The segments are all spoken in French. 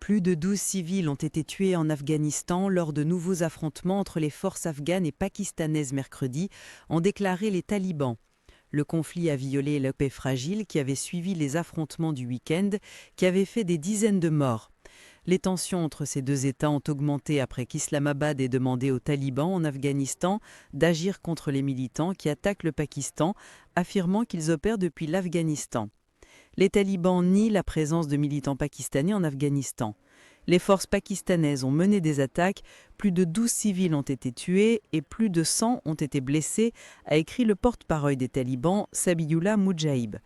Plus de 12 civils ont été tués en Afghanistan lors de nouveaux affrontements entre les forces afghanes et pakistanaises mercredi, ont déclaré les talibans. Le conflit a violé la paix fragile qui avait suivi les affrontements du week-end, qui avaient fait des dizaines de morts. Les tensions entre ces deux États ont augmenté après qu'Islamabad ait demandé aux talibans en Afghanistan d'agir contre les militants qui attaquent le Pakistan, affirmant qu'ils opèrent depuis l'Afghanistan. Les talibans nient la présence de militants pakistanais en Afghanistan. Les forces pakistanaises ont mené des attaques, plus de 12 civils ont été tués et plus de 100 ont été blessés, a écrit le porte-parole des talibans, Sabiullah Mujahid.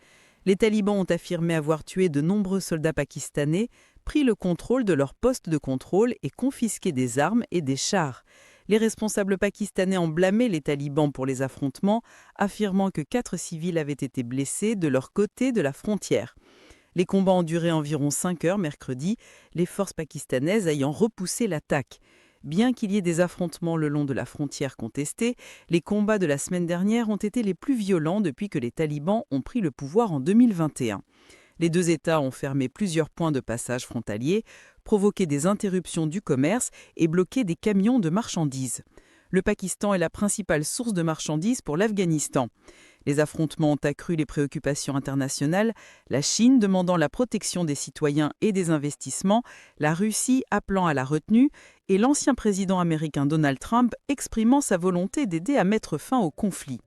Les talibans ont affirmé avoir tué de nombreux soldats pakistanais, pris le contrôle de leurs postes de contrôle et confisqué des armes et des chars. Les responsables pakistanais ont blâmé les talibans pour les affrontements, affirmant que 4 civils avaient été blessés de leur côté de la frontière. Les combats ont duré environ 5 heures mercredi, les forces pakistanaises ayant repoussé l'attaque. Bien qu'il y ait des affrontements le long de la frontière contestée, les combats de la semaine dernière ont été les plus violents depuis que les talibans ont pris le pouvoir en 2021. Les deux États ont fermé plusieurs points de passage frontaliers, provoqué des interruptions du commerce et bloqué des camions de marchandises. Le Pakistan est la principale source de marchandises pour l'Afghanistan. Les affrontements ont accru les préoccupations internationales, la Chine demandant la protection des citoyens et des investissements, la Russie appelant à la retenue et l'ancien président américain Donald Trump exprimant sa volonté d'aider à mettre fin au conflit.